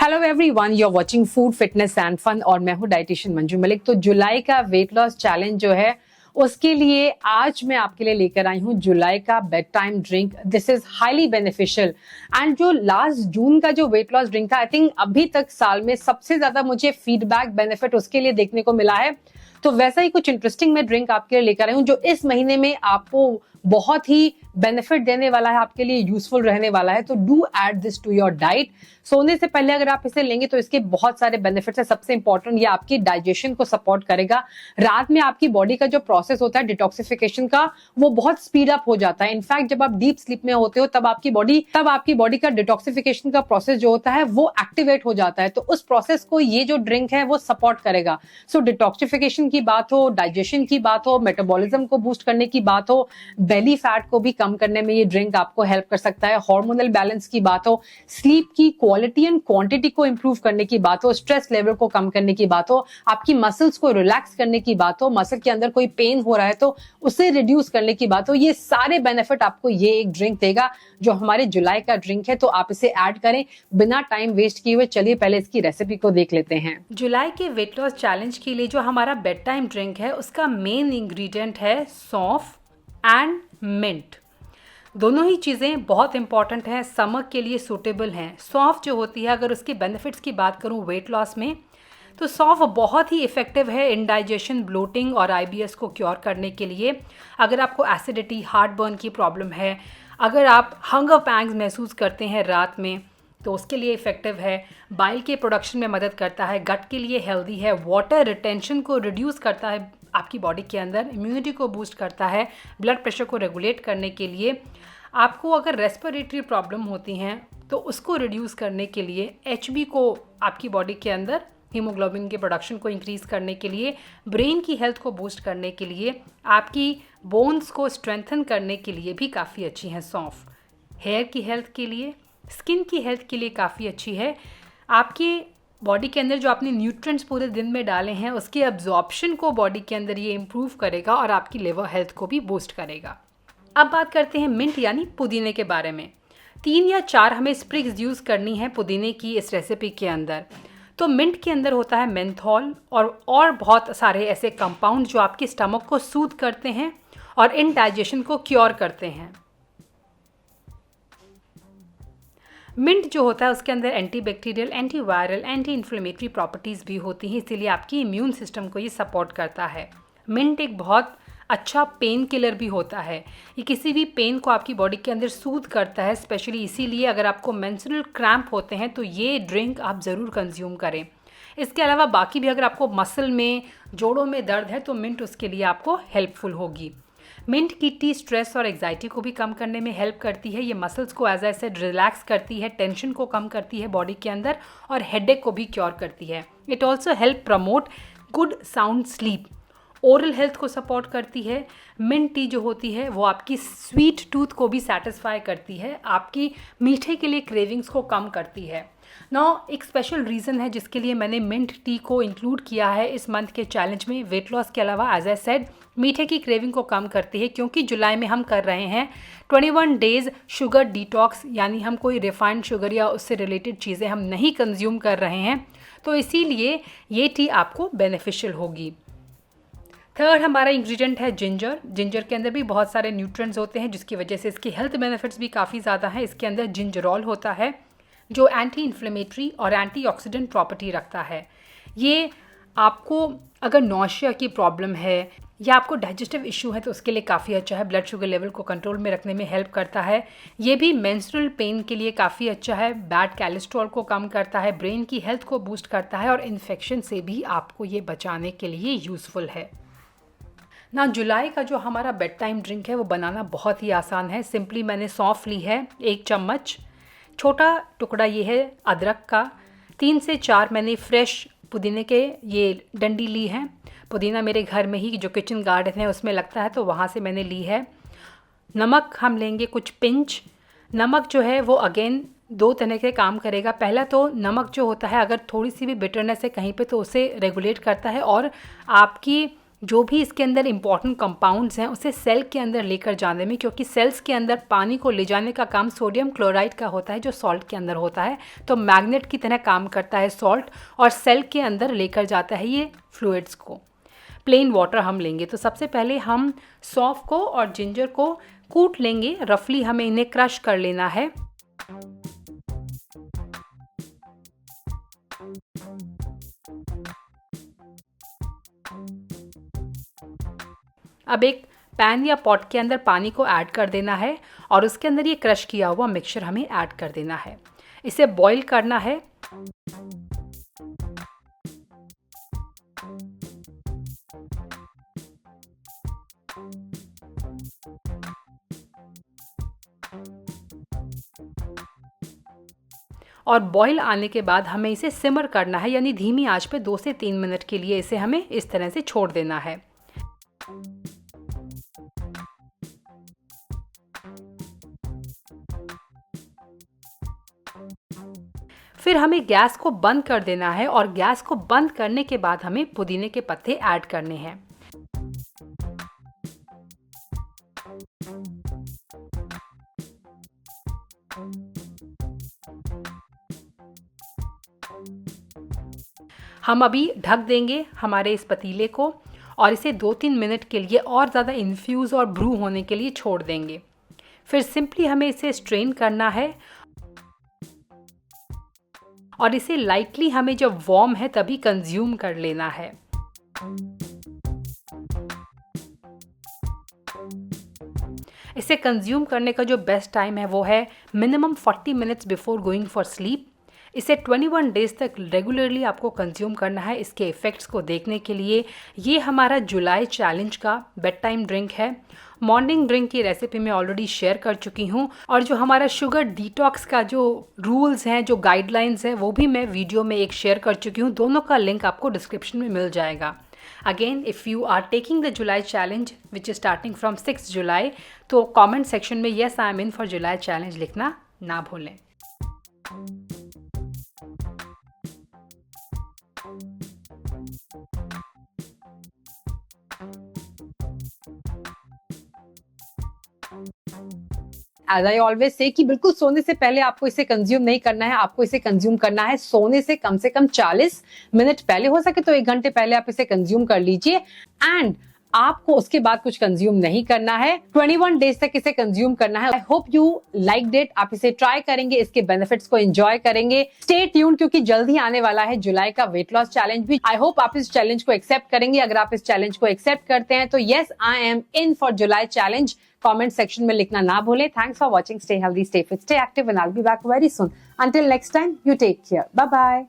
Hello everyone, you are watching food fitness and fun और मैं हूं डाइटिशियन मंजू मलिक। तो जुलाई का वेट लॉस चैलेंज जो है उसके लिए आज मैं आपके लिए लेकर आई हूं जुलाई का bed time drink. This is highly beneficial and जो लास्ट जून का जो वेट लॉस ड्रिंक था, आई थिंक अभी तक साल में सबसे ज्यादा मुझे फीडबैक बेनिफिट उसके लिए देखने को मिला है। तो वैसा ही कुछ इंटरेस्टिंग मैं ड्रिंक आपके लिए लेकर आई हूं जो इस महीने में आपको बहुत ही बेनिफिट देने वाला है, आपके लिए यूजफुल रहने वाला है। तो do add this to your diet. सोने से पहले अगर आप इसे लेंगे तो इसके बहुत सारे बेनिफिट्स है। सबसे इंपॉर्टेंट, ये आपकी डाइजेशन को सपोर्ट करेगा। रात में आपकी बॉडी का जो प्रोसेस होता है डिटॉक्सिफिकेशन का, वो बहुत स्पीड अप हो जाता है। इनफैक्ट जब आप डीप स्लीप में होते हो तब आपकी बॉडी का डिटॉक्सिफिकेशन का प्रोसेस जो होता है वो एक्टिवेट हो जाता है। तो उस प्रोसेस को ये जो ड्रिंक है वो सपोर्ट करेगा। सो डिटॉक्सिफिकेशन की बात हो, डाइजेशन की बात हो, मेटाबॉलिज्म को बूस्ट करने की बात हो, बेली फैट को भी कम करने में ये ड्रिंक आपको हेल्प कर सकता है। हार्मोनल बैलेंस की बात हो, स्लीप की क्वालिटी एंड क्वांटिटी को इंप्रूव करने की बात हो, स्ट्रेस लेवल को कम करने की बात हो, आपकी मसल्स को रिलैक्स करने की बात हो, मसल के अंदर कोई पेन हो रहा है तो उसे रिड्यूस करने की बात हो, ये सारे बेनिफिट आपको ये एक ड्रिंक देगा जो हमारे जुलाई का ड्रिंक है। तो आप इसे ऐड करें बिना टाइम वेस्ट किए हुए। चलिए पहले इसकी रेसिपी को देख लेते हैं। जुलाई के वेट लॉस चैलेंज के लिए जो हमारा बेड टाइम ड्रिंक है उसका मेन इंग्रेडिएंट है सौंफ एंड मिंट। दोनों ही चीज़ें बहुत इंपॉर्टेंट हैं, समर के लिए सूटेबल हैं। सौंफ जो होती है, अगर उसके बेनिफिट्स की बात करूं वेट लॉस में, तो सौंफ बहुत ही इफ़ेक्टिव है इंडाइजेशन, ब्लोटिंग और आईबीएस को क्योर करने के लिए। अगर आपको एसिडिटी, हार्ट बर्न की प्रॉब्लम है, अगर आप हंगर पैंग्स महसूस करते हैं रात में, तो उसके लिए इफ़ेक्टिव है। बाइल के प्रोडक्शन में मदद करता है, गट के लिए हेल्दी है, वाटर रिटेंशन को रिड्यूस करता है आपकी बॉडी के अंदर, इम्यूनिटी को बूस्ट करता है, ब्लड प्रेशर को रेगुलेट करने के लिए। आपको अगर रेस्पिरेटरी प्रॉब्लम होती हैं तो उसको रिड्यूस करने के लिए, एचबी को आपकी बॉडी के अंदर हीमोग्लोबिन के प्रोडक्शन को इंक्रीज़ करने के लिए, ब्रेन की हेल्थ को बूस्ट करने के लिए, आपकी बोन्स को स्ट्रेंथन करने के लिए भी काफ़ी अच्छी हैं सौंफ। हेयर की हेल्थ के लिए, स्किन की हेल्थ के लिए काफ़ी अच्छी है। आपके बॉडी के अंदर जो आपने न्यूट्रिएंट्स पूरे दिन में डाले हैं उसके अब्जॉर्प्शन को बॉडी के अंदर ये इम्प्रूव करेगा और आपकी लिवर हेल्थ को भी बूस्ट करेगा। अब बात करते हैं मिंट यानी पुदीने के बारे में। 3 या 4 हमें स्प्रिग्स यूज़ करनी है पुदीने की इस रेसिपी के अंदर। तो मिंट के अंदर होता है मेंथॉल और बहुत सारे ऐसे कंपाउंड जो आपके स्टमक को सूद करते हैं और इंडाइजेशन को क्योर करते हैं। मिंट जो होता है उसके अंदर antibacterial, antiviral, anti inflammatory properties भी होती हैं, इसीलिए आपकी इम्यून सिस्टम को ये सपोर्ट करता है। मिंट एक बहुत अच्छा पेन किलर भी होता है। ये किसी भी पेन को आपकी बॉडी के अंदर सूद करता है, स्पेशली इसीलिए अगर आपको मेंस्ट्रुअल क्रैम्प होते हैं तो ये ड्रिंक आप ज़रूर कंज्यूम करें। इसके अलावा बाकी भी अगर आपको मसल में, जोड़ों में दर्द है तो मिंट उसके लिए आपको हेल्पफुल होगी। मिंट की टी स्ट्रेस और एग्जाइटी को भी कम करने में हेल्प करती है। ये मसल्स को एज आई सेड रिलैक्स करती है, टेंशन को कम करती है बॉडी के अंदर और हेडेक को भी क्योर करती है। It also help promote good sound sleep. Oral health को सपोर्ट करती है। मिंट टी जो होती है वो आपकी स्वीट टूथ को भी सेटिस्फाई करती है, आपकी मीठे के लिए क्रेविंग्स को कम करती है। नाउ एक स्पेशल रीज़न है जिसके लिए मैंने मिंट टी को इंक्लूड किया है इस मंथ के चैलेंज में। वेट लॉस के अलावा एज आई सेड मीठे की क्रेविंग को कम करती है, क्योंकि जुलाई में हम कर रहे हैं 21 डेज़ शुगर डिटॉक्स, यानी हम कोई रिफाइंड शुगर या उससे रिलेटेड चीज़ें हम नहीं कंज्यूम कर रहे हैं, तो इसीलिए ये टी आपको बेनिफिशियल होगी। थर्ड हमारा इंग्रेडिएंट है जिंजर। जिंजर के अंदर भी बहुत सारे न्यूट्रिएंट्स होते हैं जिसकी वजह से इसके हेल्थ बेनिफिट्स भी काफ़ी ज़्यादा हैं। इसके अंदर जिंजरॉल होता है जो एंटी इन्फ्लेमेटरी और एंटीऑक्सीडेंट प्रॉपर्टी रखता है। ये आपको अगर नौशिया की प्रॉब्लम है या आपको डाइजेस्टिव इशू है तो उसके लिए काफ़ी अच्छा है। ब्लड शुगर लेवल को कंट्रोल में रखने में हेल्प करता है। ये भी मेंस्ट्रुअल पेन के लिए काफ़ी अच्छा है। बैड कोलेस्ट्रॉल को कम करता है, ब्रेन की हेल्थ को बूस्ट करता है और इन्फेक्शन से भी आपको ये बचाने के लिए यूज़फुल है ना। जुलाई का जो हमारा बेड टाइम ड्रिंक है वो बनाना बहुत ही आसान है। सिंपली मैंने सौंफ ली है 1 चम्मच, छोटा टुकड़ा ये है अदरक का, 3 से 4 मैंने फ्रेश पुदीने के ये डंडी ली है। पुदीना मेरे घर में ही जो किचन गार्डन है उसमें लगता है तो वहाँ से मैंने ली है। नमक हम लेंगे कुछ पिंच। नमक जो है वो अगेन 2 तरह के काम करेगा। पहला तो नमक जो होता है अगर थोड़ी सी भी बिटरनेस है कहीं पे तो उसे रेगुलेट करता है और आपकी जो भी इसके अंदर इंपॉर्टेंट कंपाउंड्स हैं उसे सेल के अंदर लेकर जाने में, क्योंकि सेल्स के अंदर पानी को ले जाने का काम सोडियम क्लोराइड का होता है जो सॉल्ट के अंदर होता है। तो मैग्नेट की तरह काम करता है सॉल्ट और सेल के अंदर लेकर जाता है ये फ्लूइड्स को। प्लेन वाटर हम लेंगे तो सबसे पहले हम सौंफ को और जिंजर को कूट लेंगे। रफली हमें इन्हें क्रश कर लेना है। अब एक पैन या पॉट के अंदर पानी को ऐड कर देना है और उसके अंदर ये क्रश किया हुआ मिक्सचर हमें ऐड कर देना है। इसे बॉईल करना है। और बॉईल आने के बाद हमें इसे सिमर करना है, यानी धीमी आंच पे 2 से 3 मिनट के लिए इसे हमें इस तरह से छोड़ देना है। फिर हमें गैस को बंद कर देना है और गैस को बंद करने के बाद हमें पुदीने के पत्ते ऐड करने हैं। हम अभी ढक देंगे हमारे इस पतीले को और इसे 2-3 मिनट के लिए और ज़्यादा इन्फ्यूज़ और ब्रू होने के लिए छोड़ देंगे। फिर सिंपली हमें इसे स्ट्रेन करना है और इसे लाइटली हमें जब वार्म है तभी कंज्यूम कर लेना है। इसे कंज्यूम करने का जो बेस्ट टाइम है वो है minimum 40 minutes before going for sleep. इसे 21 डेज तक रेगुलरली आपको कंज्यूम करना है इसके इफ़ेक्ट्स को देखने के लिए। ये हमारा जुलाई चैलेंज का बेड टाइम ड्रिंक है। मॉर्निंग ड्रिंक की रेसिपी मैं ऑलरेडी शेयर कर चुकी हूँ और जो हमारा शुगर डिटॉक्स का जो रूल्स हैं, जो गाइडलाइंस हैं, वो भी मैं वीडियो में एक शेयर कर चुकी हूँ। दोनों का लिंक आपको डिस्क्रिप्शन में मिल जाएगा। Again if you are taking the July challenge which is starting from 6 July, तो कॉमेंट सेक्शन में yes I am in for July challenge लिखना ना भूलें। एज आई ऑलवेज से कि बिल्कुल सोने से पहले आपको इसे कंज्यूम नहीं करना है। आपको इसे कंज्यूम करना है सोने से कम 40 मिनट पहले, हो सके तो 1 घंटे पहले आप इसे कंज्यूम कर लीजिए। एंड आपको उसके बाद कुछ कंज्यूम नहीं करना है। 21 डेज तक इसे कंज्यूम करना है। I hope you liked it. आप इसे ट्राई करेंगे, इसके बेनिफिट्स को एंजॉय करेंगे। स्टे ट्यून्ड क्योंकि जल्दी आने वाला है जुलाई का वेट लॉस चैलेंज भी। आई होप आप इस चैलेंज को एक्सेप्ट करेंगे। अगर आप इस चैलेंज को एक्सेप्ट करते हैं तो yes I am in for July challenge. Comment section में लिखना ना भूलें। Thanks for watching. Stay healthy, stay fit, stay active and I will be back very soon. Until next time, you take care. Bye bye.